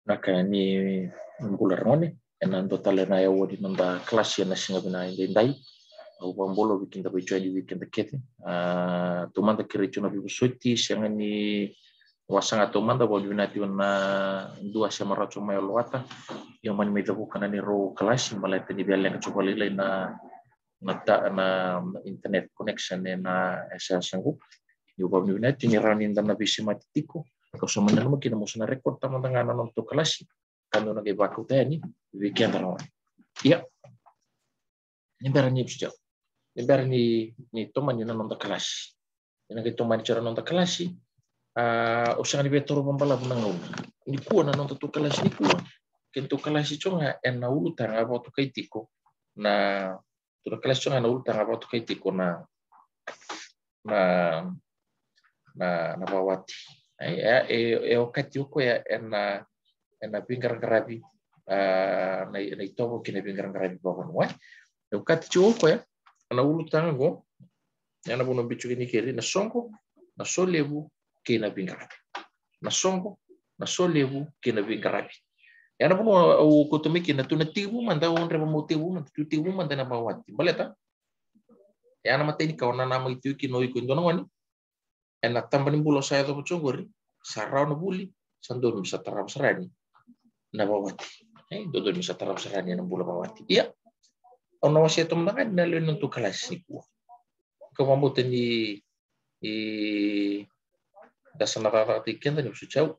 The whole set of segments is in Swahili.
Naka ni mbular ngone enan total na ya wodi nanda kelas ya nasinga bina indai au bambolo weekend ba di weekend kete tumanda kiricho na bibusuti sangani wasanga tumanda bo binati na dua sama racho mai loata yang mani mai tabu kana ni ro kelas malai tani bialang coba lele na internet connection na esa sangu yo ba binati ni ranin dan na bisi matiko ko so manana mo kina mo na record tamang ngana no to kelas kanu na baku tani weekend ron iya ni berani bijak ni toman ni nonton kelas ina ke toman cara nonton kelas usang ni betoro pambala bunangau ni kuwa na nonton to kelas ni kuwa kento kelas chonga na ulu tanga ba to kaitiko na to kelas chonga na ulu tanga ba to kaitiko na bawati wakati huko ya na pingar ngarabi na itobo kina pingar ngarabi babon wa wakati chuko ya na ulu tanga go yana bono bichu ni keri na songo na solebu kina bingarabi na songo na solebu kina bingarabi yana bono au kotomiki na tuna tibu manda onre mo tibu manda tu tibu manda na bawati baleta yana mateni kawana nama itu kino iko ndono wani ena tambani bulo saya to chongori sarau no buli sandon bisa tarap serani na bawati dodo bisa tarap serani na bulo bawati iya ono wasi to manga na le no to klasiku kemampuan di dasar rata tiken tadi bisa jauh.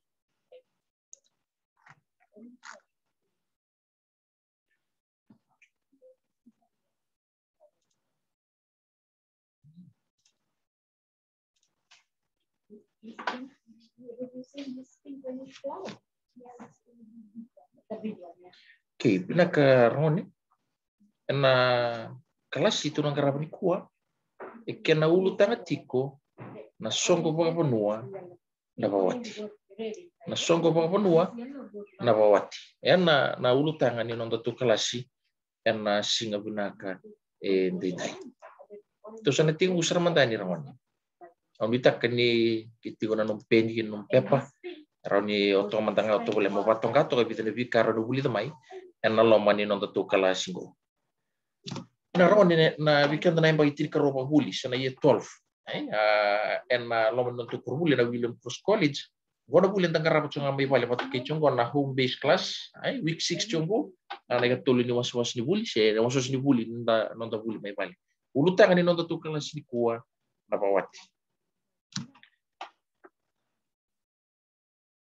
Oke, pina ke Roni, na kelas itu nang karabani kuah. Ikena ulu tanga tiko na songo baka panua na bawati na songo baka panua na bawati na ulu tanga ni nonto tu kelasi na singa binaka ndai to sana tingu usar mandani ramani on bitak ni kiti gona no pendi no pepa rani oto mandanga oto boleh mo batong gato ka bitene bikara do buli tamai na lomani nonto tu kelasi go na ron na weekend na imba itir ka roba huli sana ye 12 na loman nonto huli na William Cross College gona huli tang karaba chunga mai bale pat ke chungo na home base class week 6 chungo na ga tolu ni was ni huli se na was ni huli nda nonto huli mai bale ulu tanga ni nonto tu kelas ni kuwa na bawati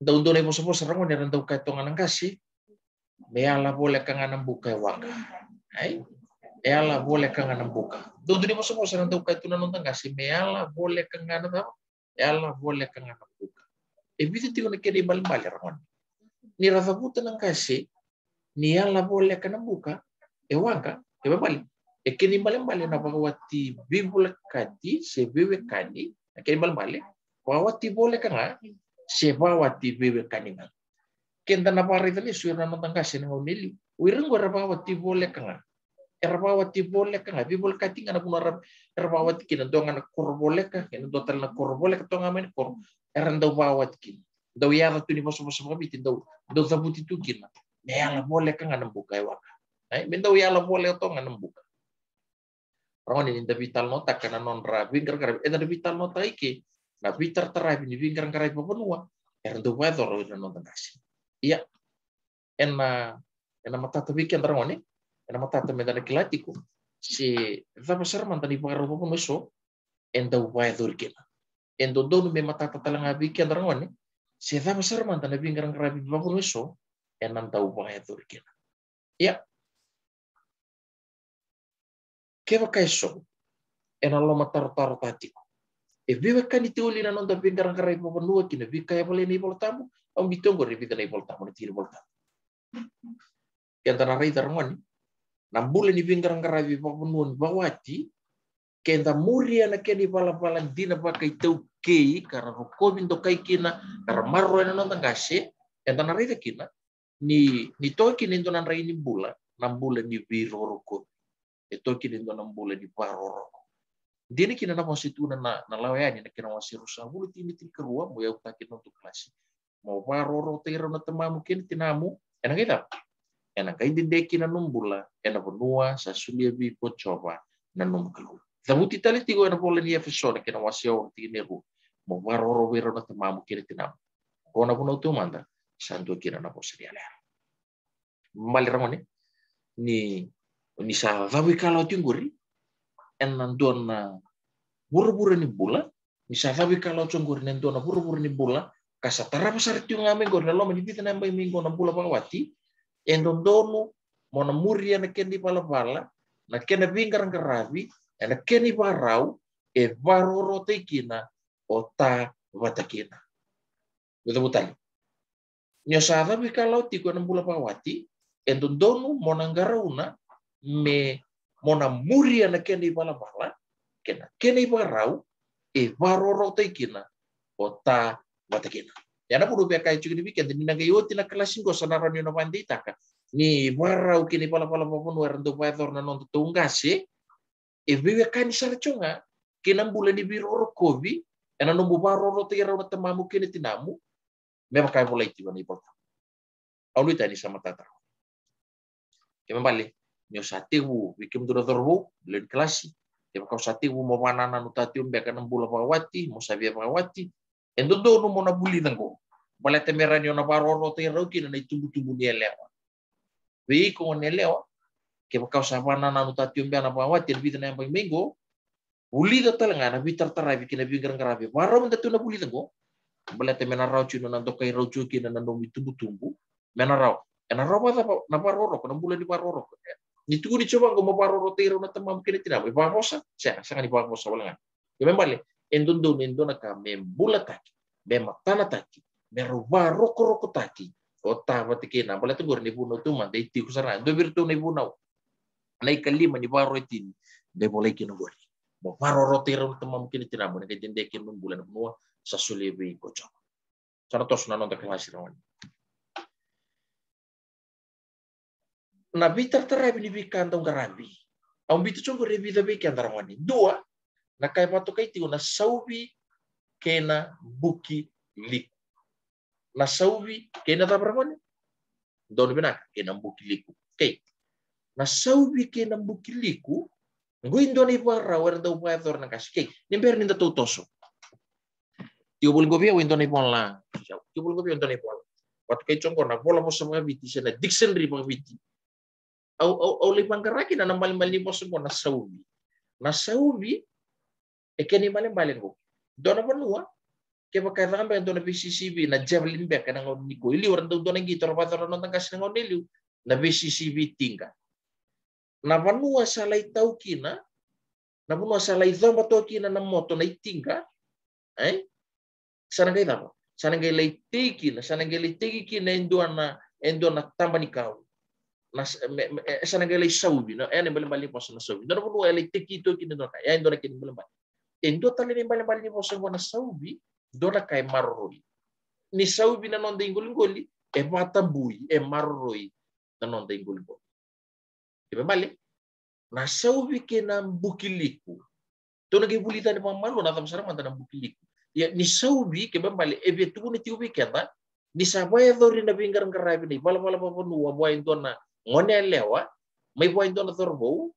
daun dona ipo sopo sarang ni randau ka tonga nang kasi meala boleh kanga buka waka ela boleh kanga buka. Dodo ni moso moso nang tau tuna nonton kasi meala boleh kanga tau. Ela boleh kanga buka. Bitu tiko na kiri bal ramon. Ni rafa puta nang kasi ni ela boleh kanga buka. Wangka bali. Kini bal na pagawati bibul kadi se bebe kadi. Kini bal pagawati boleh kanga se pagawati bebe kadi. Kenta na parita ni suira nonton kasi nang unili. Wireng gora pagawati boleh kanga. Erbawati boleh kan bibul kating ana punar erbawati kin dongan kor boleh kan ken total na kor boleh to ngamen kor erando bawat kin do yara tu ni moso moso bitin do zabuti tu kin yala boleh kan ana buka waka men do yala boleh to ngana buka ron ni vital nota kana non ra bingar kar eta vital nota iki na vitar terapi ni bingar karai papunua erando wador na nonton kasi iya ena mata tabikan ron na matata medana kilatiku si vapa serman tani pagaro po meso enda upaya turkina endo donu me matata talanga biki andarangone si vapa serman tani bingarang karabi po meso enanta upaya turkina ya keba kaiso enalo matar tar tatiku vive kan itiuli na nonda bingarang karabi po nua kina vika ya boleh ni voltamu om bitongo revita ni voltamu ni tiri voltamu yang tanah rai tarangone Nambule ni bingarang karabi papunun bawati kenda muria na keni pala dina pakai tau kei karena rokomin to kai kina karena marro na nonton kasi kenda na rita kina ni toki ni tonan rai ni bula nambule ni biro roko toki ni tonan bule ni baro roko dini kina na positu na lawayani na kina wasi rusa bulu tini kerua mo ya utakin untuk klasi mau paroro tero na tamamu kini tinamu, enak kita. Enak kay dindeki na numbula, enak benua sa sulia bi coba na numkalu. Tabuti tali tigo enak bola ni episode kena wasio tineru, mau paroro wero na tamamu kini tinamu. Kona kuno tu manda, santo kira na poseri ale. Mali ramone ni sa vawi kalau tingguri, enan dona buru-buru ni bula, bisa vawi kalau tingguri enan dona buru-buru ni bula. Kasatara pasar tiu ngame gor na loma dipita na mbay mingo na bula pawati endondono mona muria na kendi pala na kena bingar ngarabi na keni barau e baroro tekina ota watakina betul nyo sada bi kalau tiko na bula pawati endondono mona ngarauna me mona muria na kendi pala kena keni barau e baroro tekina ota watakina. Yana puru pia kai chukini weekend ni naga yoti na klasingo sanaran yo na pandita ka. Ni warau kini pala papun warando pathor na non tungase. E vive kani sara chunga kinambula ni biro kovi ena no bubaro ro tira na tamamu kini tinamu. Mema kai bola iti bani pota. Aulu tani sama tata. Kema bali nyo satiwu wikim dura dorbu len klasi. Kema kau satiwu mo wanana no tatium beka nambula pawati mo sabia pawati. Endo do no mona buli dango. Bala temerani ona baroro te roki na tumbu-tumbu ni elewa. Wi ko ne elewa. Ke bakau sabana na nuta tiumbe na bawa tir bita na yang minggu. Buli da talanga na bitar tarabi kina bingar ngarabi. Waro mun tatu na buli dango. Bala temena rau chino na dokai rau chuki na no tumbu-tumbu. Mena rau. Ena rau ba na baroro ko na bula di baroro ko. Ni tugu ni coba ngo baroro te ro na tamam kini tina. Ba bosa. Sa ni ba bosa wala nga. Kemembali endondo nendona ka membula taki, mematana taki, merubah roko-roko taki. Ota batikina, bala tu gor ni buno tu man dei ti kusara, do virtu ni buno. Nai kalima ni baro itin, de boleh kino gor. Mo baro rotero tamam kini tina mo ne jende kino bulan buno sa sulebi kocho. Sana tos na non ta klasi rawan. Na bitar tarabi ni bikan tong garabi. Ang bitu chongo rebi da bikan tarawani. Dua na kay patukai tiyo na saubi kena buki liku. Na saubi kena tabraman. Doon binak kena buki liku. Okay. Na saubi kena buki liku. Nguin doon ibara wala daw pa ito na kasi. Okay. Nimber ninda tutoso. Tiyo buling gobi awin doon ipon lang. Tiyo buling gobi awin doon ipon. Patukai chongo na bola mo sa mga biti siya na dictionary mga biti. Au lipang karaki na nambali-mali mo sa mga na saubi. Na saubi keni balen go dona banua ke bakailan ba dona BCCB na javelin back na ngon niko ili orang dona gitu orang patron nonton kasih ngon niliu na BCCB tinggal na banua salai tau kina na banua salai zomba tau kina na moto na itinga sana gay dapat sana gay lay tiki na sana gay lay tiki kina endona tambah nikau na sana gay lay saubi na ene balen pas na saubi dona banua lay tiki to kina dona ya endona kina balen endo tali ni bale ni bosa ngona saubi dona kai marroi ni saubi na non de ngoli e mata bui e marroi na non de ngoli e bale na saubi ke na bukiliku dona ge bulita ni pamalu na tamsara manta na bukiliku ya ni saubi ke bale e betu ni tiubi keta ni sabaya dori na bingar ngarabi ni bala nu wa boy dona ngone lewa mai boy dona torbo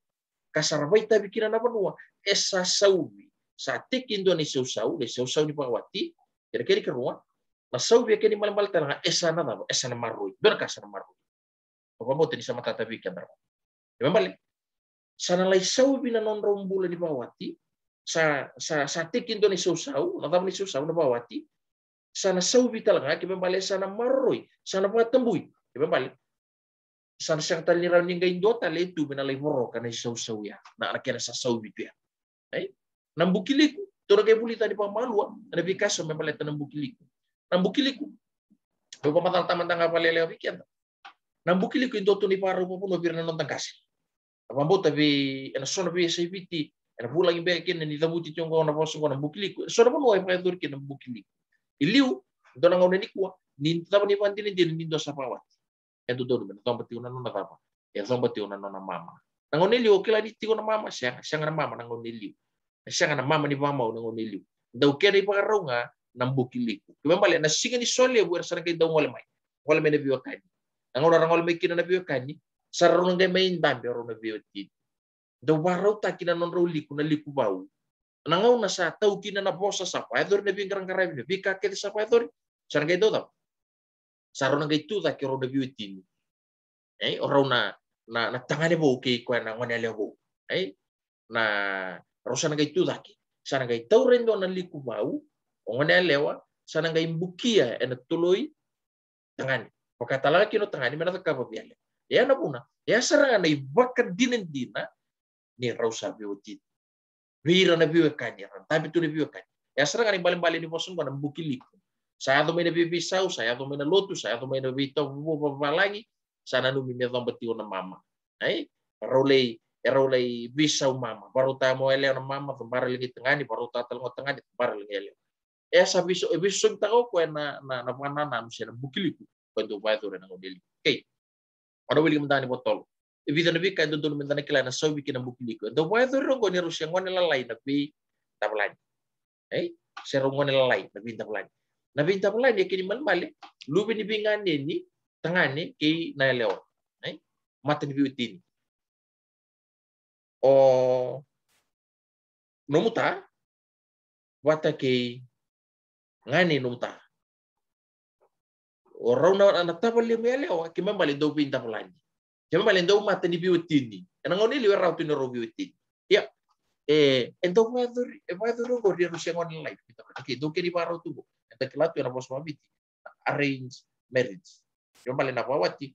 kasarbai tabi kina na panua esa saubi satik Indonesia usau ni pawati kira-kira ke rumah masau biar kini malam tengah esana marui berkasana marui apa mau tadi sama tata bikin berapa memang sana lai sau bina non rombula di pawati satik Indonesia usau nata Indonesia usau di pawati sana sau bitalanga ke memang sana marui sana patembui ke memang sana sang tali rauning gain dota le tu bina lai boro kana sau ya na akhirnya sau bitu ya nambukiliku tora kay bulita di pamalua na bikaso may paleta nambukiliku may pamatal tamang palelewa weekend nambukiliku yung toto ni para po no bir na non tangkasi apambo tabi na sona bi sa ibiti na bulang ibekin ni labuti yung ko na poso ko nambukiliku sona po no ay pa kin nambukiliku iliu do na ngone ni kuwa ni tabo ni pantin ni do sa pawat endo do na tombati una non nakapa ya tombati una non na mama ngone liu kila di tigo na mama siya na mama ngone liu siya na mama ni mama ngon niliu daw kaya ni pakarunga nambukiliku kimembali na singa ni sole bu sana kay daw ngol may ngol may na biyo kani ngol ngol may kina na biyo kani sarong ngay may ndambe ro na biyo ti do baraw ta kina non ro liku na liku bau nangaw na sa taw kina na bosa sa paidor na bingrang karay na bika kete sa paidor sana kay daw sarong ngay tu ta kiro na biyo ti oro na tangane bo kay ko na ngone lewo na rosana kay tu ta sana kay taw rendo na liku bau ngone lewa sana kay bukia na tuloy tangani pakatala kino tangani mena ka pabiale ya na puna ya saranga na ibaka dinen dina ni rausa bioti vira na biwe kanya tapi tu na biwe kanya ya saranga ni bali ni mosun na bukiliko saya to mena bibisau saya to mena lotu saya to mena vito balangi sana nu mena tombati na mama rolei bisau mama baru ta mo ele na mama bar lagi tengani baru ta telngo tengani bar lagi ele sabi so tao ko na panana siya na bukiliku kwento ba ito rin ang udili okay ano wili mendani botol ibida nabi kan doon mendani kila na sabi kinang bukiliku do ba ito rin ko ni Rusya ngone lalay na bi tablan siya ngone lalay na bi tablan ya kini malmali lubi ni bingan ni tangani kay naelewa mata ni biutin o nomuta wata kay ngani numuta orang na tabali mele o kimambali do pinta fulani kimambali do mata ni biutini ena ngoni liwe rautu ni robiutin ya ento vadur go dia Rusia ngoni live kita okay do kiri baro tu enta kelatu na bos mabiti arrange marriage kimambali na pawati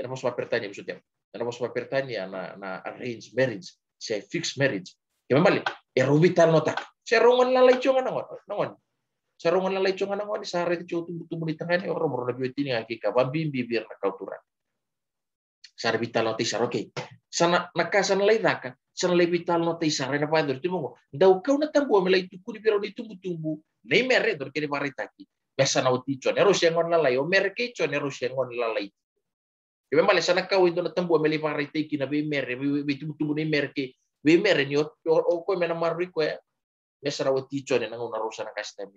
na bos mapertanya maksudnya na bos mapertanya na arrange marriage say fixed marriage kimambali robital notak serongon lalai chonga nangon sarungan lalai chonga nangon sa red cho tumbu ni tangani oro bro na biwiti ni hakika babim bibir na kauturan sar vital no tisar okay sana nakasana lai daka sana lai vital no tisar na padur timongo dau kau na tambo melai tuku di biro ni tumbu nei mere dor kene baritaki besa na uticho ne Rusya ngon lalai o mere ke cho ne Rusya ngon lalai Kaya mali sana kau itu na tambo meli baritaki na be mere be tumbu ni mere ke be mere ni o ko mena marri ko besa na uticho ne nanguna Rusya na kastami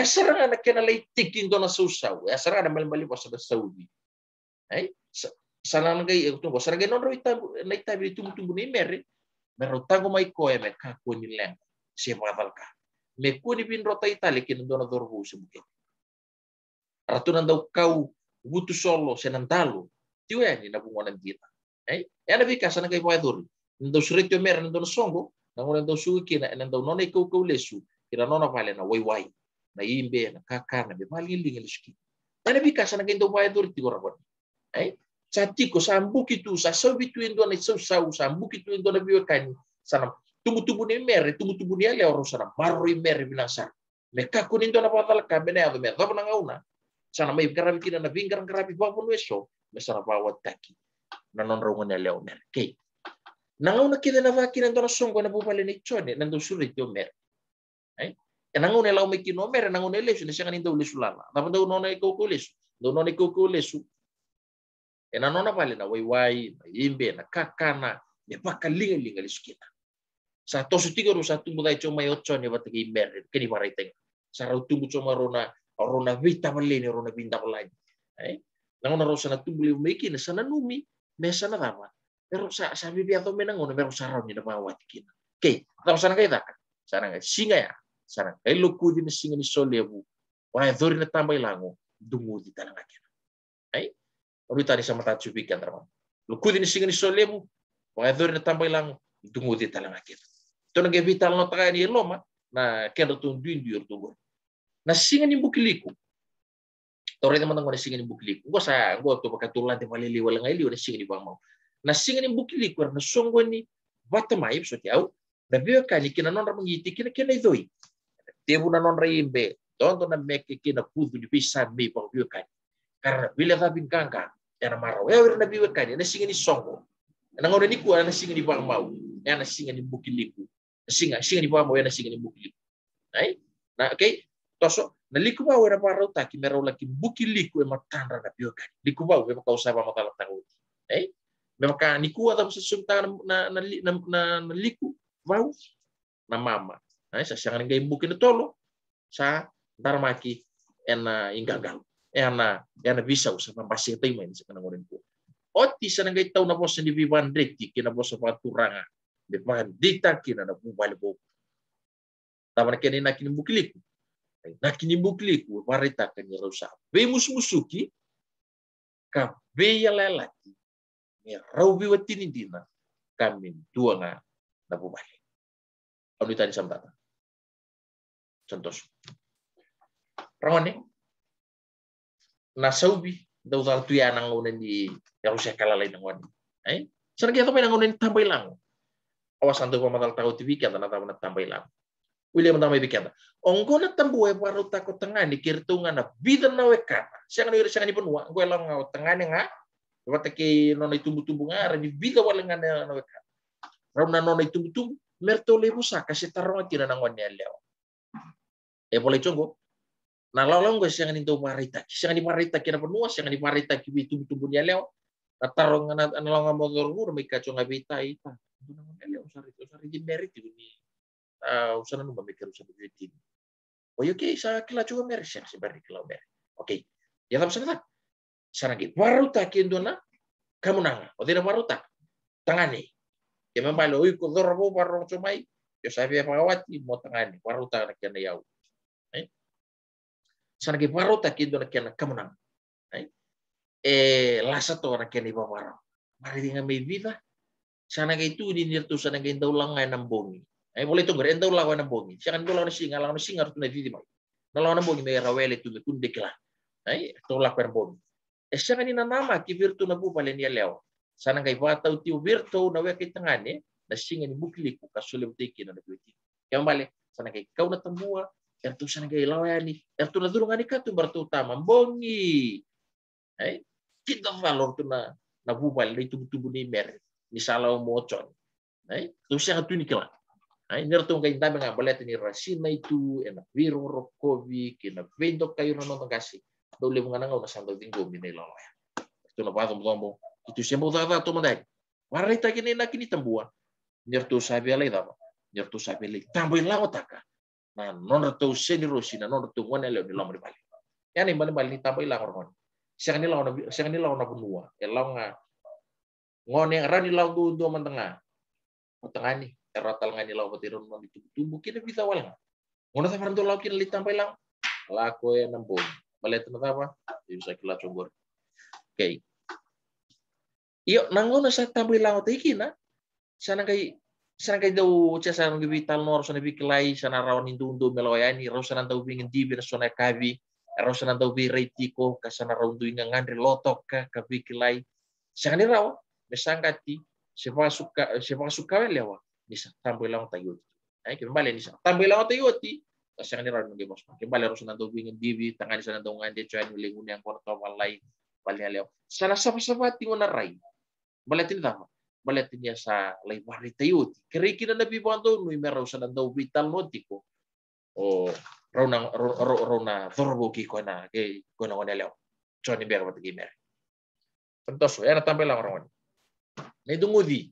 sarang na kena lay tikin do na susaw sarang na malmali sa Saudi sana ngay tunggo sarang non ro na itabi tumbo ni mere mero tago mai ko me ka ko ni len si matal ka me ko ni bin rota itali kin do na dorbu sebuke ratunan daw kau butu solo senantalo tiwe ni na bungonan kita na bika sana kay poedur ndo suretyo mere ndo songo na ngona ndo suki na ndo non ay ko lesu kira nona vale na wai na imbe na kakar na be malingi liski na bika sana kay ndo poedur ti gorabon Satiko sambuki tu sa sobitu indo na sau sambuki tu indo na biwakani sana tumu ni mere tumu ni ale oro sana marri mere binasa meka kunindo na patal ka bene ado me do na ngauna sana mai karabi kina na vingar karabi ba pun weso mesara bawat taki na non rongon ale o mere ke na ngauna kida na vakina ndo na songo na bubale ni chone na ndo suri to mere ngauna la o mekino mere na ngauna lesu na siya ndo lesu lala na ndo no na ko lesu ndo no na ko lesu ena nona vale na wai imbe na kakana ne pakalinga liskina sa tosu tiga ru satu mudai choma yocho ne batagi mer kini baraiteng sa rautu choma rona vita vale ne rona binta vale nangona rosa na tumbuli meki ne sana numi me sana dama pero sa bibi ato menangona pero sa rauni na bawat kina ke ta sana kai taka sana ngai singa ya sana kai loku di singa ni solebu wa dori na tambay lango dungu di tananga kina Ori tadi sama tatu bikin teman. Luku ini singa ni solemu, pengatur ni tambah lang dungu di talang akhir. Itu nage vital no takai ni loma, na kendo tu duindur tu. Na singa ni bukiliku. Tore teman teman singa ni bukiliku. Gua tu pakai tulan di malili walang aili, na singa ni bang mau. Na singa ni bukiliku, na songgo ni bata mai so tiau. Na biar kali kina non ramang iti kina idoi. Tebu na non raimbe, tonto na meke kina putu di pisan me pang biar kali. Karena bila tabing kangkang yana marau na biwe kani na singa ni songo na ngone ni ku na singa ni bang mau na singa ni bukiliku singa ni bang mau na singa ni bukiliku na okay toso na liku ba na parau ta ki merau laki bukiliku e matandra na biwe kani liku ba we ka usaba matala tangu me maka ni ku ata sa sumta na liku bau na mama sa sanga ngai bukin tolo sa darmaki ena ingagal ena bisa usah pasti tema ini sekarang orang ku oti sana ngai tau na bosa di vivan rekti kina bosa paturanga de pandita kina na bubal bo taman kene nakini bukliku nakini bukliku warita kan rusa be musuki ka be ya lelaki ya rau biwatini dina kami dua na bubal anu tadi samtata contoh rawani na saubi daw dal tuya nang unen di Rusia kala lain ngwan ai sana kita pa nang unen tambay lang awasan do pamatal tao TV kan na na tambay lang William tambay bikata ongko na tambuay paru takot tengah ni kirtungan na bidan na weka siya ni penua gue lang ngaw tengah ni nga wata ki nonay tumbu-tumbu nga di bida wala nga na weka raw na nonay tumbu-tumbu merto lebu sa kasi tarong at kinanangwan niya lew boleh chongo na lalang gue siang ni do marita siang ni marita kira penua siang ni marita ki tumbu-tumbu niya lew na tarong na lang motor guru may kacho nga bita ita usari di merit ni usana nung mamikir usana di okay sa kila juga merit siya si bari kila merit okay ya tam sana sana gitu baru tak kindo na kamu nanga o tidak baru tak tangani ya membalo ko dorbo baru cumai yo sabi pagawati mo tangani baru tak na yau sana gitu baru tak kindo na kiana kamu nanga lasa to na kiana iba baru mari dengan may vida sana gitu di nirtu sana gitu ulang ngai nambongi boleh tunggu enda ulang ngai nambongi siya kan ulang singa harus na vidi mai ulang nambongi may rawele tu kundekla tolak perbongi siya kanina nama ki virtu na bu palen ya leo sana kai bata uti virtu na we kay tangane na singa ni bukli ku kasulim tiki na duiti yang bale sana kai kau na tambua ertu sana kai lawani ertu na durungani ka tu bertu utama bongi kita valor tu na bu palen itu tubu ni mer misalau mocon tu siya tu ni kala nertu kai tabe nga balet ni rasina itu ena viru rokovi kina vendo kayo na no kasi dole mga nang na santo tinggo minelo ya itu na bato mo itu siya mo dada to manday warita kini na kini tambua nertu sabi alay da nertu sabi alay tamboy lang otaka na non to seni rosina non to ngone le ni lamri bali yani bali ni tamboy lang ron siya kanila na bunua elaw nga ngone rani law do mantanga utangani ratal ngani law patiron mo ditubu kina bisa wala ngono sa faranto law kina litambay lang lako ya nambong balet na tapa bisa kila combor okay iyo nangono sa tamboy lang otiki na sana kay daw siya sa nang gibital no sa nabiklay sana raw nindundo meloyani raw sa daw bingin dibi na sona kabi raw sa daw bi retiko kasana raw duing ngandri lotok ka kabiklay sa ni raw mesangati siapa suka lewa bisa tamboy lang tayo ay kembali ni sa tamboy lang tayo ti kasi kanila ron ng bos kembali raw sa daw bingin dibi tangani sa daw ngandi chan lingun yang kono walay balnya lew sana sama-sama tingon na ray balatin tama balatin niya sa lay wari tayo kiri kina nabi bando no imeraw sa daw vital notiko o raw na thorbo ki ko na kay ko na lew choni ber wat gimer entonces era tambay lang ron na idungudi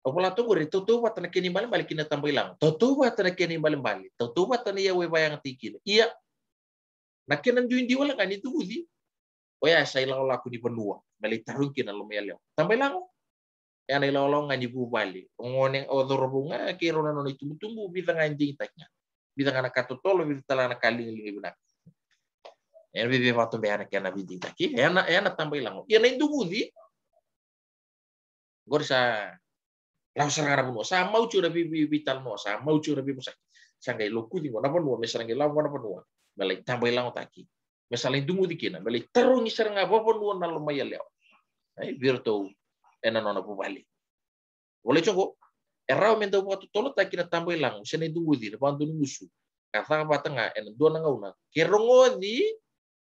Apala to gore toto wat na kini balik kina tambay lang. Toto wat na kini balik. Toto wat na yawe bayang tikin. Iya. Nakinan juin di wala kan itu udi. O ya sa ilaw laku di benua. Balik tarung kina lumayalaw. Tambay lang. Ya na ilaw nga ni bubali. Ngoneng odor bunga kiro na no tumbu bitang anjing taknya. Bitang anak katotolo bitang anak kaling lingi benak. Ya bibi waktu be anak kana biding taki. Ya na tambay lang. Ya na itu udi. Gor sa lang sarang mo sa mau cura bibi vital mo sa mau cura bibi sa sangai loku di mo na panu mesalangi law mo na panu balai tambay lang taki mesaling dungu dikina balai terung sarang apa panu na lumaya leo ai virtu ena nona bubali boleh cogo erau mento waktu tolo takina tambay lang sene dungu di bantu musu kata apa tengah ena dua nangauna kerongodi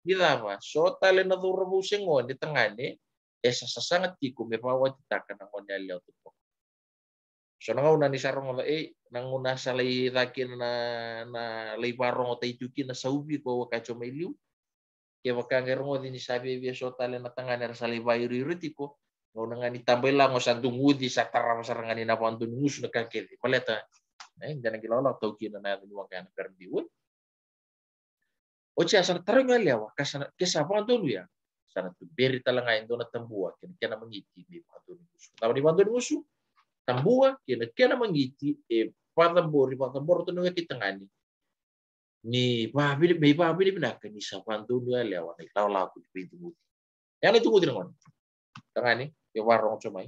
dilama so tale na durbu sengon di tengah ni esa sangat tiku me bawa titakan ngon leo tu so nangau nani sarong nanguna salai rakin na lay barong tay tuki na saubi ko kacho mailiu ke wakangerong ni sabi biya so tale na tangana salai bayuri ritiko no nangani tambay lang o sandungudi sa taram sarangani na pandun mus na kakeli paleta Jangan kilala tau kina na ni wakana perdiun. Oce asal tarang lewa kesa pantu ya. Sana tu beri talanga indo na tambua kena mengiti di pantu musuh. Tahu di pantu musuh tambua kena mengiti patambor tu nunga kitangani. Ni babi nak ni sa pantu lewa ni lawa aku di pintu muti. Yang itu muti ngon. Tangani ya warong comai.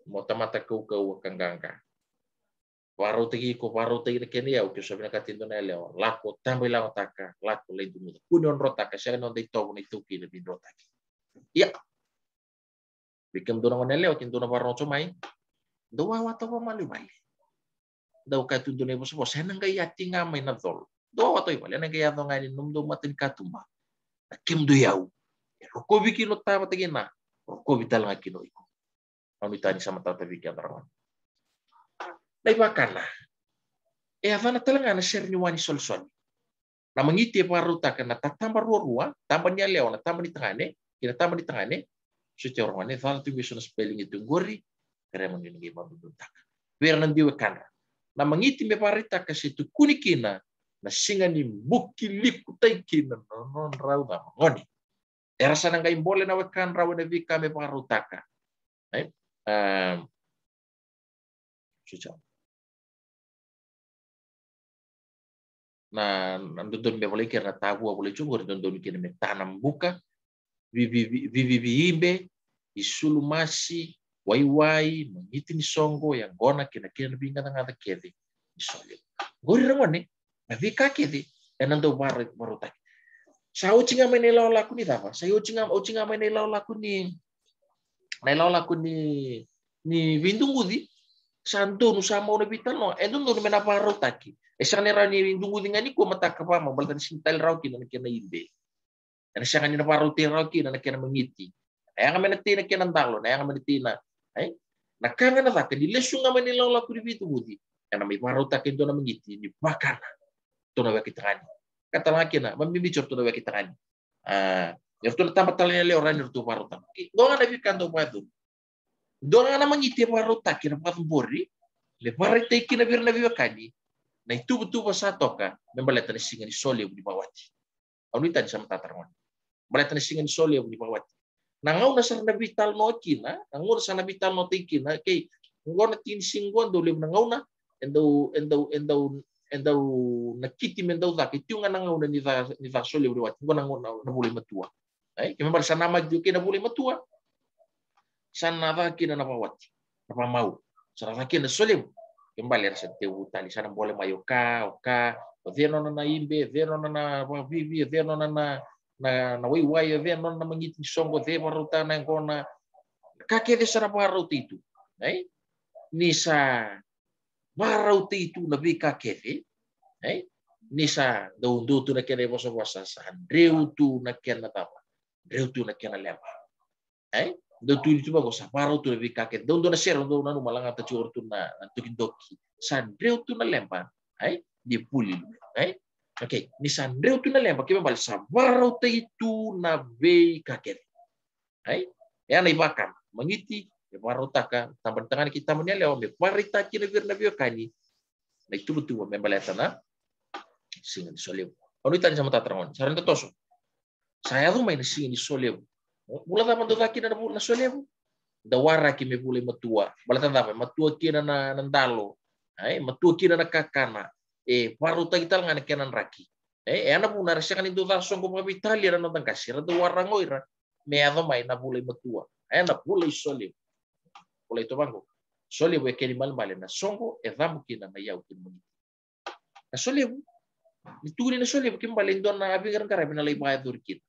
Mo tamata kau kanganga. Waro tegi kene ya uke sabina katindo na leo lako tambo la otaka lako le dumuda kunon rotaka siya non dei tobo ni tuki le bin rotaki ya bikem do na leo kinto na waro chomai do wa wato wa mali do ka tundo ne boso boso nang ga yati nga mai na dol do wato ibali nang ga yato nga ni num do matin katumba kim do yau ko biki no tama tegi na ko bital nga kino iko kami tani sama tata biki antarawan dai bakana avana talanga na share ni wani solson na mangiti paruta kana tatamba ruwa tamba nya leo na tamba ni tangane kina tamba ni tangane suci orang ne fala tu bisu spelling itu gori kare mangini ngi mabudunta wer nan diwe kana na mangiti me parita kasi tu kunikina na singa ni buki liku taikina non rauda ngoni era sana ngai mbole na wekan rawa na vika me parutaka suci na nandun be boleh kira tabu boleh cungur nandun kira me tanam buka vivi isulu masi wai mangiti ni songo yang gona kina binga ngata kedi isole gori ramone na vika kedi enando baru tak sa ucinga menelaw laku ni tapa sa ucinga menelaw laku ni ni vindungudi santo no sama una bitano e non me na paro taki e sa nera ni vindungudi ngani ko mata ka pa mabaltan sintal raw kina kina imbe ana siya kanina paro ti raw kina kina mangiti ay nga menati na kina ndalo ay nga menati na ay nakanga na taka di lesu nga menelaw la ku di vindungudi ana may paro taki do na mangiti ni bakana to na wakitangani kata laki na mambibichor to na wakitangani yerto na tampat talanya le oran yerto paro taki do nga na bikanto pa do Dona na mangiti paro taki na patambori le parite kina birna biwakani na itu betul sa toka membaleta ni singa ni sole di bawati aunita ni sama tatarman baleta ni singa ni sole di bawati na ngau na sa na vital no kina ngau sa na vital no kina kay ngau na tin singwan do le na ngau na endo nakiti mendau da kitu nga ngau na ni va sole di bawati ngau na boleh matua ay kimembal sa nama ju kina boleh matua sana kina na pawati na mau sana kina solim kembali rasa teu tali sana boleh mayoka oka veno na imbe veno na vivi veno na wai veno na mangiti songo de baruta na ngona kake de sana baruti itu ai nisa baruti itu nabi kake ai nisa do tu na kene boso bosa andreu tu na kena tapa andreu tu na kena lema ai do tu itu bago sa paro tu lebih kaget do na share do na malanga ta chor tu na tukindoki sandreu tu na lempa ai di puli ai okay ni sandreu tu na lempa kiba bal sa paro te itu na be kaget ai ya na ibakan mangiti ya paro taka tamban tangan kita menelewa me parita kina virna bio kani na itu betul membaleta na singa di solew onu tani sama tatrangon saran toso saya tuh main singa di solew Mula taman tu kaki na na solebu. Dawara ki me bule matua. Bala tanda matua ki na nandalo. Ai matua ki na kakana. Paru ta kita ngana kenan raki. Ana pun na rasya kan itu langsung ko mabitali na nang kasira do warang oira. Me ado mai na bule matua. Ana bule solebu. Bule to bango. Solebu e keni mal na songo e damu ki na yau ki mo. Na solebu. Mituli na solebu kimbali don na abigaran karabi na lay bayad durkit.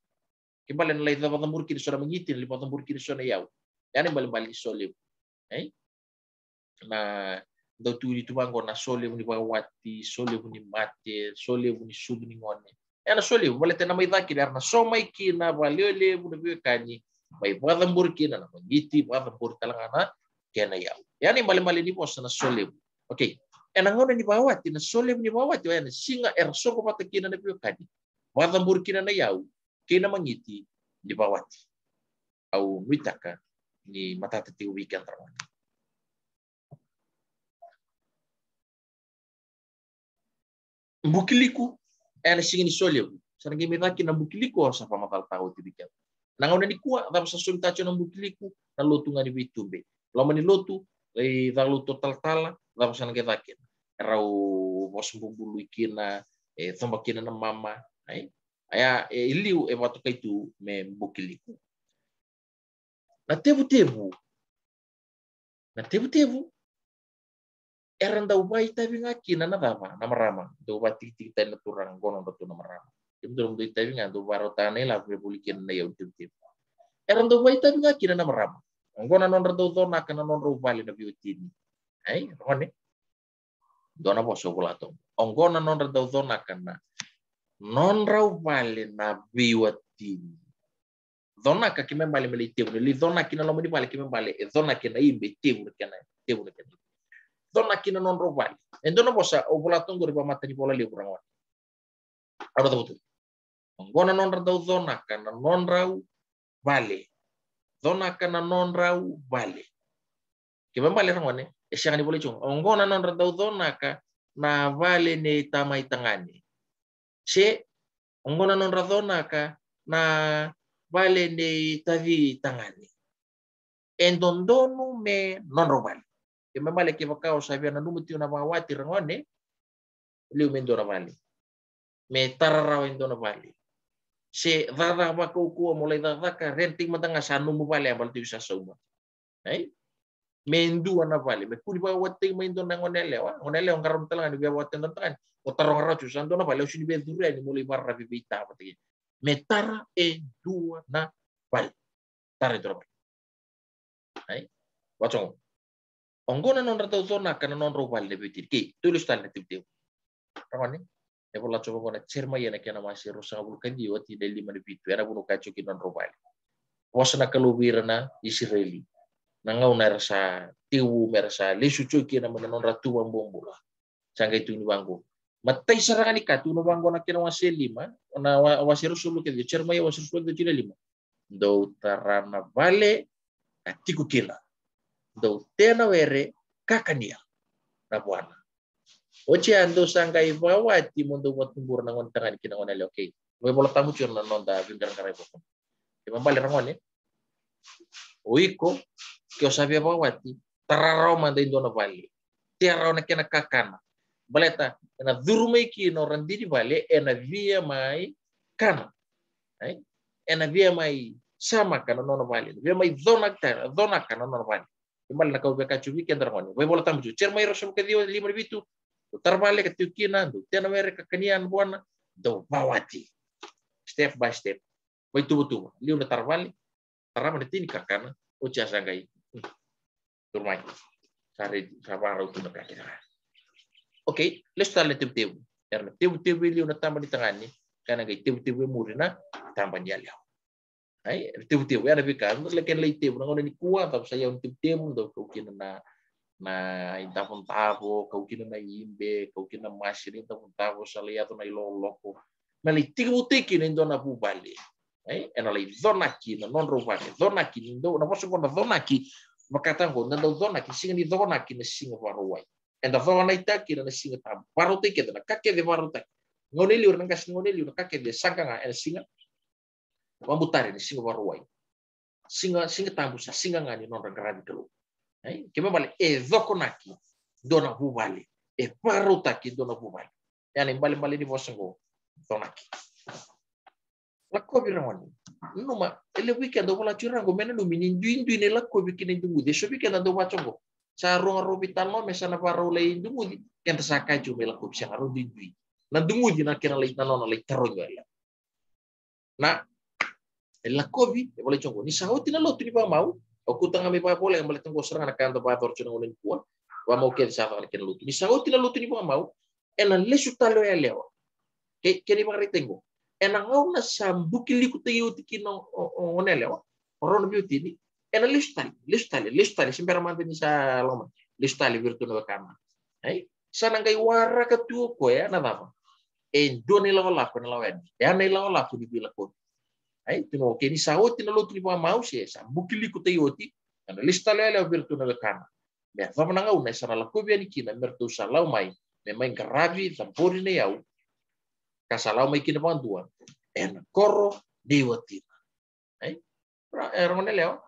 Kembali nilai dapat tambur kiri suara mengitin lipat tambur kiri suara yau yani balik solim na do tu itu bangko na solim ni bawati solim ni mate solim ni sub ni ngone na solim balik tena mai taki darna somai kina balele bu de kani bai tambur kina na mengiti tambur talangana kena yau yani balik di pos na solim oke ena ngone ni bawati na solim ni bawati yani singa soko pata kina na kani tambur kina na yau kena mangiti di bawati au mitaka ni matata ti weekend rawan mbukiliku ana singini solyo sana ngimi raki na mbukiliku sa pamatal tahu tibikat nangauna ni kuwa dapat sasum tacho na mbukiliku na lotu ngani bitumbe lama ni lotu dalu total tala dapat sana ngetakin rau bos bulu ikina tambakina na mama aya iliu watu kaitu me mbukiliku na tebu eranda ubai tabi ngakina na dava na marama do bati tita na turang gono do na marama dum do tabi ngando baro tane la republikan na yau tib eranda ubai tabi ngakina na marama ngona non do na kana non ro vale na biotini rone dona boso bulato ngona non do na kana non ra vale na biotini dona ka kime bale mele tebu li dona kina lo mani bale kime bale dona kina imbe tebu kana dona kina non robali endona bosa ovulato ngori ba matani bola li kurang ada betul ngona non rada dona kana non rau vale dona kana non rau vale kime bale rangone esiang ni boleh chung ngona non rada dona ka na vale ne tamai tangani se ngona non rada dona ka na vale ne tavi tangani endondonu me non robali kime bale kiva kau sabia na numuti na mawati rangone liu mendora vale me tararaw endona vale se dada ba ko mulai dada ka renting matanga sanu mo vale abal tu sa sauma mendu na vale me kuni ba wate me endona ngonele ang karon talang ni biya wate tangan o tarong rachu sando na vale usini be dure ni mulai barra bibita pati me tara dua na vale tara dora wachong Onggona non rata zona kana non robal de bitir ki tulus tal tibtiu ramane e bola coba gona cerma yana kana masih rosa bul kanji wati de lima de bitu era bunu kacu ki non robal wasna kalubirna israeli nanga una rasa tiu merasa lesu cuki na non ratu bambombo sangga itu ni bangku matai sarangani katu no banggo na kana wasi lima na wasi rusulu ke cerma ya wasi rusulu de lima do tarana vale atiku kila do tena were kakania na buana oche ando sanga ibawati mundo wat tumbur na ngon tangan kina ngon okay we bola tamu chur na nonda vingar karai bokon e mambale rangone oiko ke osabia bawati tararo manda indona vale tiara na kena kakana baleta na durumai ki no randiri vale ena via mai kana ena via mai sama kana no vale via mai zona kana no vale imal na kau beka cubi kan termoni we bola tamu cer mai rosum ke dio lima bitu tarbale ke tukina do tena mere ke kanian buana do bawati step by step we tubu liu na tarbale tarama de tini kakana o cia sangai turmai sare sabara utu na kakira okay let's start le tibu erna tibu liu na tamba di tangani kana gai tibu murina tamba nyali tibu ada bikan leken lei tibu ngone ni kuat tapi saya untuk tibu do kau kina na intapon tavo kau kina na imbe kau kina masih intapon tavo salia to na iloloko mali tibu tekin indona bubali ena lei zona kina non robale zona kina do na posso quando zona ki makata ngo na zona ki singa ni zona kina singa waruai enda zona ita kina na singa tam baru teke na kake de baru tak ngone liur nang kas ngone liur kake de sangka ena singa mambutari ni singa waruai singa tambusa singa ngani non rangarabi kelu kema bale zokonaki dona bubali parutaki dona bubali yani bale ni bosango donaki lakko biramani numa ele weekend do bola churango mena no minindui ne lakko bikini dungu de so weekend do wachongo sa ro bitano mesana paro le dungu yang tersaka ju mela ko bisa ro dindui na dungu dina kira le tanono le terro ya na la kobi e boleh chongo ni sauti na lotu ni ba mau o kutanga me ba boleh boleh tenggo serang na kanda ba tor chuna ngolen kuwa wa mau ke sa fa ke lotu ni sauti na lotu ni ba mau ena le sutalo ya leo ke ni ba ritengo ena ngau na sambuki liku te yuti kino onele wa oron beauty ni ena listali simpera mante ni sa loma listali virtu na kama sana ngai wara ka tu ko ya na ba doni la ko na lawen ya na la ko di bila ko tino ke ni sauti na lotu ni ba mau se sambuki liku te yuti ena listali la virtu na kama me fa mananga una sana la ko bi ni kina mertu sa lau mai me mai garavi tambori ne yau kasalau mai kina pantua en koro dewatina ai erone leo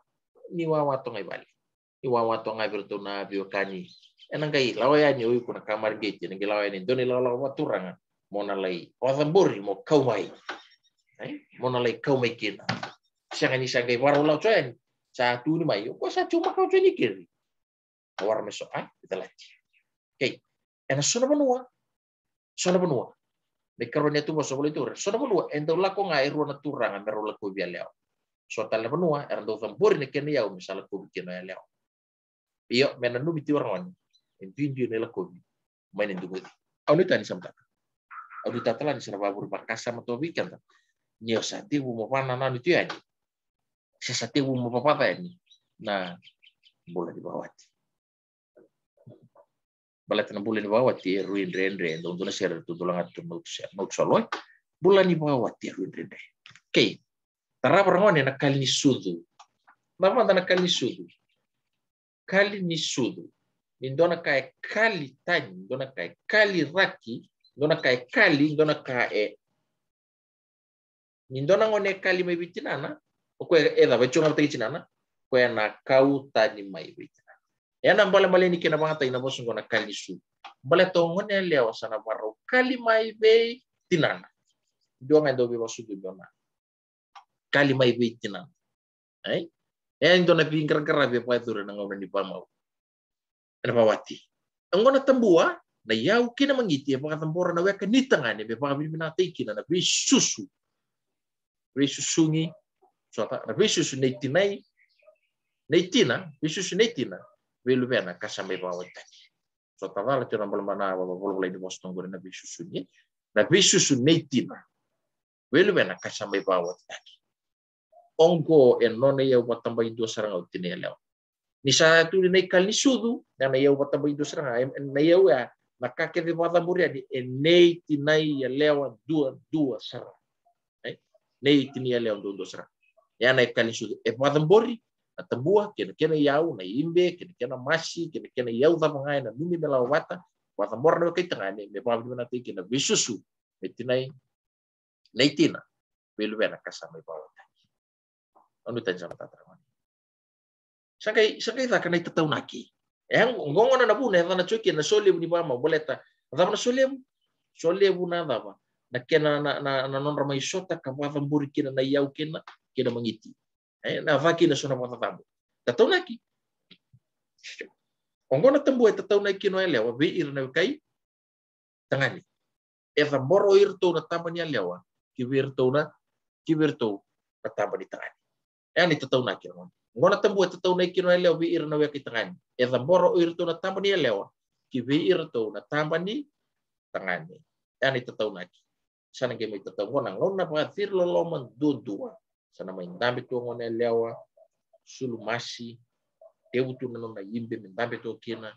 ni wawato ngai bali ni wawato ngai bertuna biokani enangai lawaya ni oi kuna kamar gate ni lawaya ni doni lawa waturanga mona lai ozamburi mo kaumai ai mona lai kaumai kina siang ni sagai waro lau coen satu ni mai ko sa cuma kau coen kiri war meso ai kita lagi okay ena sona benua me karonia tu boso boleh tur sona benua endo la ko ngai ruana turanga mero la ko bialeo so tala benua erdo zamburi ni kene yau misala ko bikino ya leo iyo menanu biti orang indu nela ko main indu au tani samta au tatala ni sana babur bakasa mato weekend nio sati mo pana na itu ya sesati mo papa ini nah bola di bawati balat na bola di bawati ruin rendre ndo na share tu tulang at nuk soloy bola ni bawati ruin rendre okay tara barangone na kali ni sudu nama na kali ni sudu indona kai kali tani indona kai kali raki indona kai kali indona kai indona ngone kali mai bitinana ko eda bechunga bitinana ko na kau tani mai bitinana yana bale ni kina bangata ina bosu ngona kali su bale to ngone lewa sana baro kali mai be tinana donga ndo be bosu dona kali mai be tinana ai indona pingar karabe pa itu na ngone di pamau Wati. Ngona tambua na yau kina mangiti apa tambora na weka ni tangane be pa binati kina na bisusu. Bisusungi sota na bisusu neitinai neitina bisusu neitina velu bena kasame bawata. Sota wala tira balmana boleh di Boston gore na bisusu ni na bisusu neitina velu bena kasame bawata. Ongo enone yau batamba indo sarang utine leo. Ni satu ni kali sudu na yau batamba indo sarang na yau ya nakake de batamburi di enei tinai ya lewa dua sarang. Nei tini ya lewa dua sarang. Ya na kali sudu e batamburi atambua kena yau na imbe kena masi kena yau ta pangai na mimi bela wata batambor na kai tangane me babu na tiki na bisusu etinai nei tina belu bena kasame bawata. Anu tanjama tatra. Sakai tak kena tetau naki. Yang ngongona na bune na choki na sole ni mama boleta. Adama na sole buna adama. Na kena na non ramai sota ka wa tamburi kina na yau kina mangiti. Na vaki na sona mata tabu. Tetau naki. Ngongona tambu tetau naki no elewa be ir na kai tangani. Eva moro irto na tamani elewa. Kibirto na tamba di tangani. Ni tetau naki no. Ngona tambu tetau na kino elewa bi ir na weki tangani. Eva moro irto na tamba ni elewa. Ki bi irto na tamba ni tangani. Ni tetau naki. Sana game tetau ngona ngona pa tir loloman dudua. Sana main dambe tu ngona elewa sulu masi debutu na nona yimbe min dambe tu kina.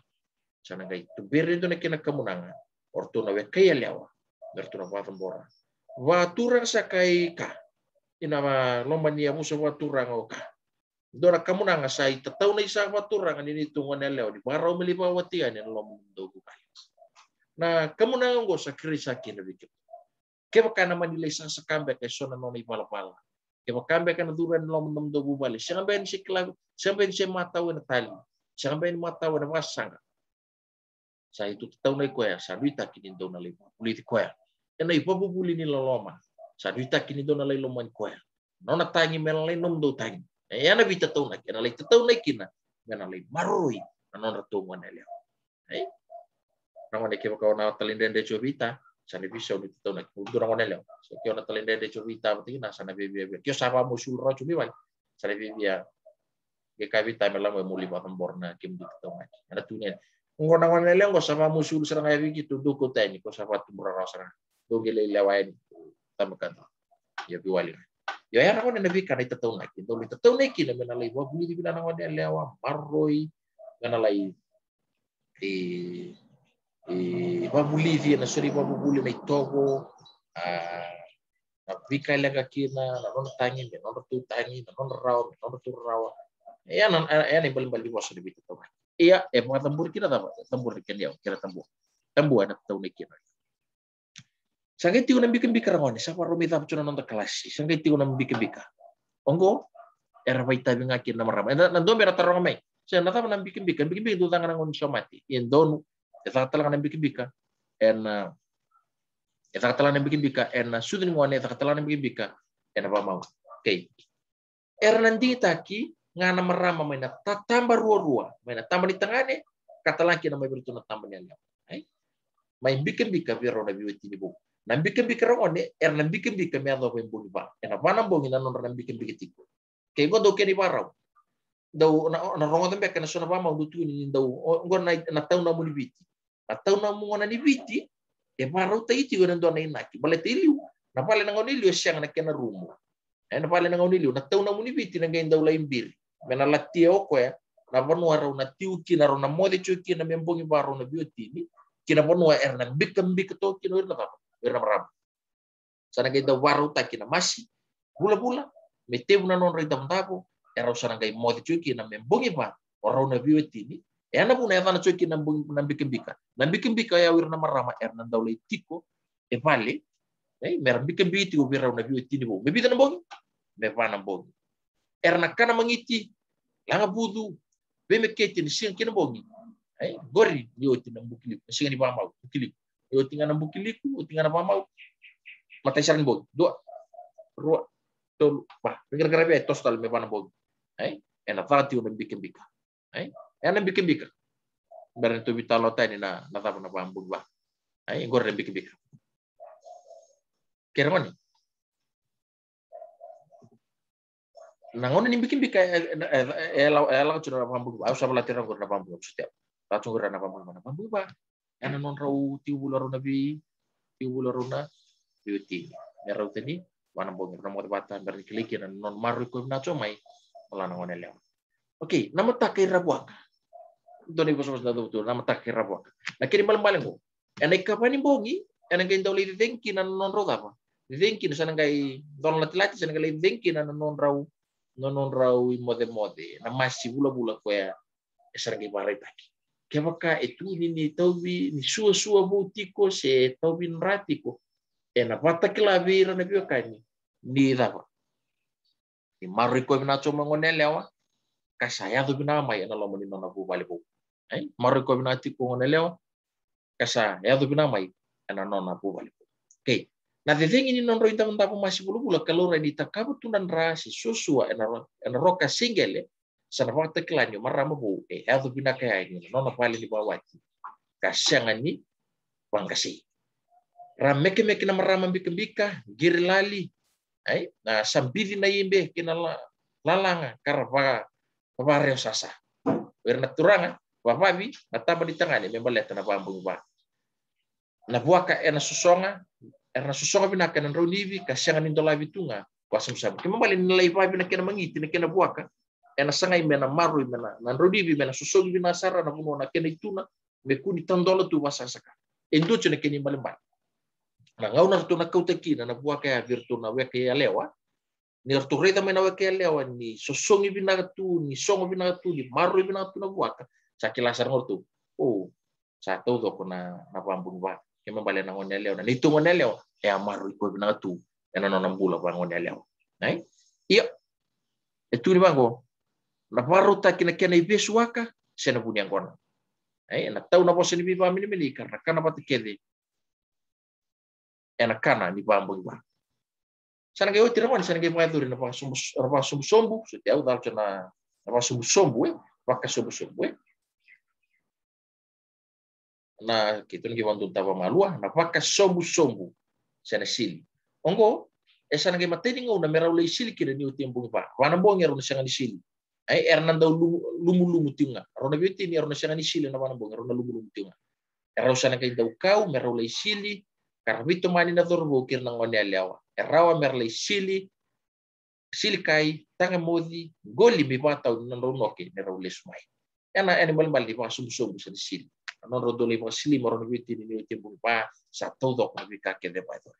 Sana gai tu beri tu na kina kamunanga. Orto na weki elewa. Bertu na watan bora. Waturang sakai ka. Inama lomania musa waturang o ka. Dora kamu nanga sai tetau na isa waturang ini tungon elew di barau meliba watian yang lom dogu kali. Nah kamu nanga ngo sa krisakin na bikip. Keba kana manilay sa sakambe kay sona no ni pala. Keba kambe kana duran lom nom dogu bali. Siapa yang si klag, siapa yang si mataw na tali. Siapa yang mataw na masanga. Sa itu tetau na ikoya sa duita kini do na liba. Politik koya. Ena ipabubuli ni loloma. Sa duita kini do na lay loman koya. Nona tangi melalay nom do tangi. Yana bi tetau na kina lai tetau na kina mena lai marui non ratungan ele ai ramane ke ko na talinde de chobita sana bisa ni tetau na durang ele so ke na talinde de chobita berarti na sana bebia ke sapa musul ro chubi bal sana bebia ke kavita mela mo muli ba borna kim di tetau na ada tunen ngona ngona ele ngo sapa musul serang ayi gitu duko tani ko sapa tumura rasana do gele lewain tamakan ya biwali. Ya era ko na nabika na itatau na kin doli tatau na kin na lay wa buli bila na ngode lewa marroy na lay wa buli vi na suri wa buli na itogo na bika laga kina na non tangin na non tu tangin na non raw na non tu raw ya ni bal di waso di bitatau iya mo tambur kina tambur kin ya kira tambur na tatau na kin Sangeti una bikin-bikin ngone sa paro mita puna nonton kelas. Sangeti una bikin-bikin. Onggo era baita bingakin na marama. Nando mera tarong mai. Sa nata na bikin-bikin tu tangan ngon somati. Indonu eta talang na bikin-bikin. En eta talang na bikin-bikin en sudin ngone eta talang na bikin-bikin. En apa mau. Okay. Era nanti taki ngana marama mai na tambah rua-rua. Mai na tambah di tengane kata laki na mai bertuna tambah ni. Mai bikin-bikin biar ona biweti ni bu. Na bikin-bikin ngone er na bikin-bikin me ado ko mbungi ba. Ena pana mbungi na non na bikin-bikin tiko. Kay go do keni baraw. Daw na rongo tembe kana sona ba mau dutu ni daw ngor na taw na mo ni biti. Na taw na mo ngona ni biti e baraw tay ti go na do na inaki. Bale tiliu. Na pale na ngoni liu siyang na kena rumo. Na pale na ngoni liu na taw na mo ni biti na gain daw la imbir. Mena latio ko ya. Na vanua raw na tiuki na raw na mode chuki na membungi baraw na bioti ni. Kina vanua er na bikin-bikin to kino na ba. Beram-beram. Sana kita waru tak kina masih bula-bula meteu na non rita mtapo era sana gai modi cuki na membungi ba orang na biweti ni na puna yana cuki na bikin-bika ya wirna marama na daulai tiko vale mer bikin-biti go wirna na biweti ni bo bebita na bongi me vana bongi na kana mangiti langa budu be me keti ni sing kina bongi gori yoti na bukili sing ni ba mau bukili yoti na bukili ku tingana ba mau matai saran bogi dua rua tol bah gara-gara be tos tal me bana bogi ena fati una bikin-bika ena bikin-bika bare to vitalo tani na tapa na bambu ba gorre bikin-bika kermani nangone ni bikin-bika ela cuna bambu ba usah latira gorna bambu setiap langsung gorna bambu ba ena non rau tiubulo nabi tiubulo runa beauty merau tani wana bongi na mo batan dari kliki na non maru ko na chomai wala na ngone lew okay nama takai rabuaka doni bos da do nama takai rabuaka lakini malam-malam ko ena kapani bongi ena gain dawli denki na non roda pa denki na sana gai don lati sana gai denki na non rau mode na masih bula-bula ko ya sana gai bare taki kebaka itu ni taubi ni sua butiko se taubi ratiko ena pata kilavira na bio kani ni dava ni maru ko bina choma ngone lewa kasaya do bina mai na lomo ni nona bu bale bu maru ko bina ti ko ngone lewa kasa ya do bina mai na nona bu bale bu okay na de thing ini non ro inta menta masih bulu kalau di takabu tunan rasi susua ena roka single sana pata kilanyo marama bu ya do bina kaya ini nona pale di bawati kasangani bangkasi rameke na marama bika girilali na sambili na yimbe kina lalanga karapa papareo sasa werna turanga bababi nataba di tangane membaleta na bambu ba na buaka ena susonga binaka na ronivi kasyanga nindola bitunga wasam sabu kemambali nilai babi na kena mangiti na kena buaka ena sangai mena maru mena na ronivi mena susongi binasara na puno na kena ituna mekuni tandola tu wasasaka endo chene keni malembal na ngau na tu na kauteki na buaka ya virtu na weke ya lewa ni rtu reda mena weke ya lewa ni sosongi binatu ni songo binatu ni maru binatu na buaka sakilasar ngortu sa tau do na bambu ba kema bale na ngone lewa na nitu ngone lewa ya maru ko binatu ena nona mbula ba ngone lewa iya itu ni bango na paru ta kina kena ibesuaka sena bunya ngona na tau na bosen bi ba mini karena kana patikede ena kana ni bambu ba sana gayo tirawan sana gayo mga na pa sumbu setiap dal na pa sumbu baka sumbu na kito ngi wandu tava malua na baka sumbu sana sili ongo sana gayo mateni ngo na merau lei sili kira ni utimbu ba wana bongi ro na sana ni sili erna daw lumu tinga ro na biuti ni ro na sana ni sili na wana bongi ro na lumu tinga ero sana gayo daw kau merau lei sili karabito mani na dorbo kirna ngone lewa erawa merlei sili kai tanga modi goli mi bata non ronoke ne rawles mai ena animal mal di pasum sen sili non rodole mo sili moro viti ni tempo pa sa todo pa vika ke de paito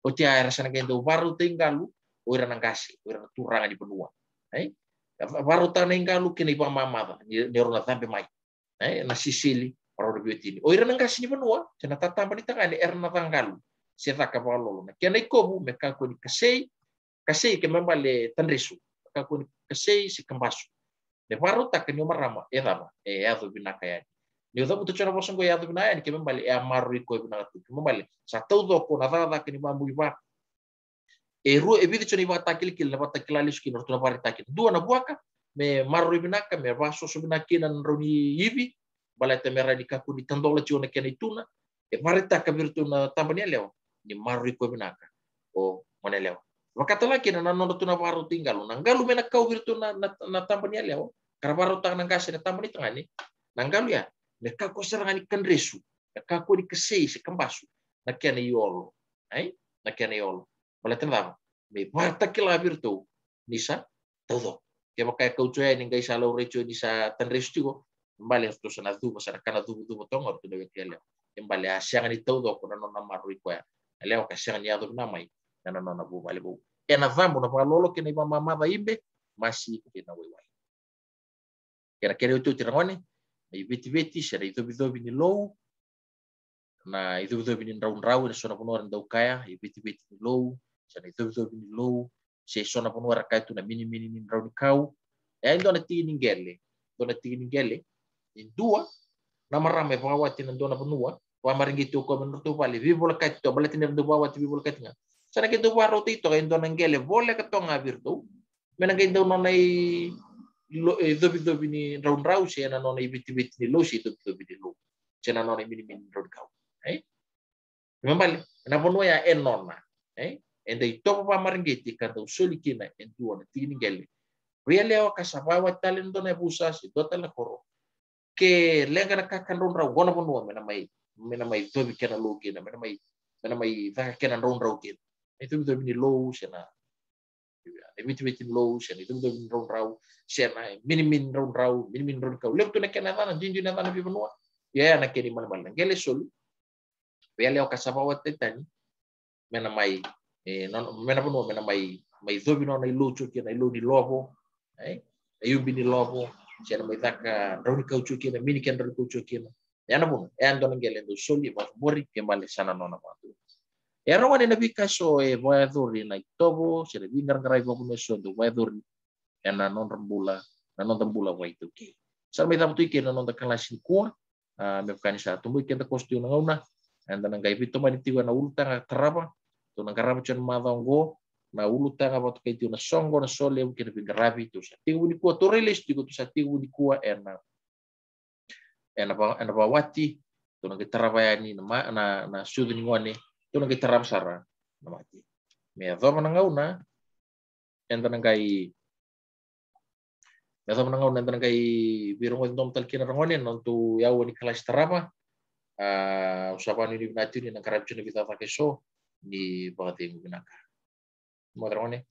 o ti era sana gendo baru tinggalu o era nangasi o era turanga di benua baru tanengalu kini pa mamada ni rona tambe mai na sisili oro viti ni o era nangasi ni benua sana tatamba di tanga ni era natanggalu siraka balolo na kena ikobu meka ko ni kasei ke membale tanrisu ka ko ni kasei si kambasu le varuta ke ni marama edama adu binaka ya ni udabu tu chana bosongo ya adu binaya ni ke membale amaru iko binaka tu membale sa todo ko na dada ke ni mambu iba ru ebidu choni ba takil kil na batakilali skin ortuna bari takil dua na buaka me maru binaka me vaso so binaki nan roni ibi balata mera di kaku di tandola chona kena ituna marita ka virtuna tambania leo ni maru iko binaka o mone leo wakata laki na nanono tuna baru tinggal nanggalu mena kau virtuna na tambania leo karabaru tang nangkasi na tambani tangani nanggalu ya me kako serangani kanresu me kako di kesei se kambasu na kena yolo na kena yolo balata lama me barta kila virtu nisa todo ke makai kau cuy ni ngai salau recho nisa tanresu juga mbale to sana duba sana kana dubu tongor to dewe kele mbale asyang ni todo ko nona maru ko ya leo ka syang ni adu namai na nona bu bale bu ena vambo na palolo ke ni mama mama imbe masih ke na wewa kira-kira itu tirangone ai beti sera itu bido bini low na itu bido bini raun sona ponor ndau kaya ai beti ni low sera itu bido bini low se sona ponor ka itu na mini raun kau ya ndona tini ngele dua nama rame pengawati nan dona benua wa maringi to ko menurut bali vivo la katto balati ne do bawati vivo la katinga sana ke do waro tito en dona ngele vole ka to ngabir to mena ke do nonai do bini round rause na nonai biti ni lo si do bini lo cena nonai mini round kau membali na bonua ya en nonna en dei to pa maringi ti ka do solikina en dona tini ngele riale o kasabawa talen dona busa si do tala koro ke lenga na kakan ronra gona bonua mena mai tobi kena logi na mena mai va kena ronra ogi itu ni low sena biti low sena itu ni ronra sena mini ronra mini ronra lek to na kena na jinju na bi bonua ya na keni man man ngele sol wele o kasaba watte tani mena mai non mena bonua mena mai dobi no na locho kena lo ni lobo ayubi ni lobo siya may taka rauni kauchu kina mini ken rauni kauchu kina yana bun and don ngelen do soli ba bori ke male sana nona matu era wani nabi kaso voyadori na tobo siya bingar ngarai ba bun so do voyadori yana non rambula na non tambula wa itu ke sa may tamtu ke non da kalasin ko me kani sa tumbu ke da kostio na ngona and dan ngai bito mani tiwa na ulta karaba to na karaba chon madongo na ulu tanga bot kai na songo na sole u kena bingarabi tu sa tingu di kuwa toreles tu sa tingu di kuwa ena bawati tu na gitarabaya ni na sudu ni ngone tu na gitarab sara na mati me ado na ngauna enda na kai birong ndom tal kina ngone non tu yawo ni kelas taraba usapani ni binati ni na karab chuna kita pakai so di bagati binaka Moderone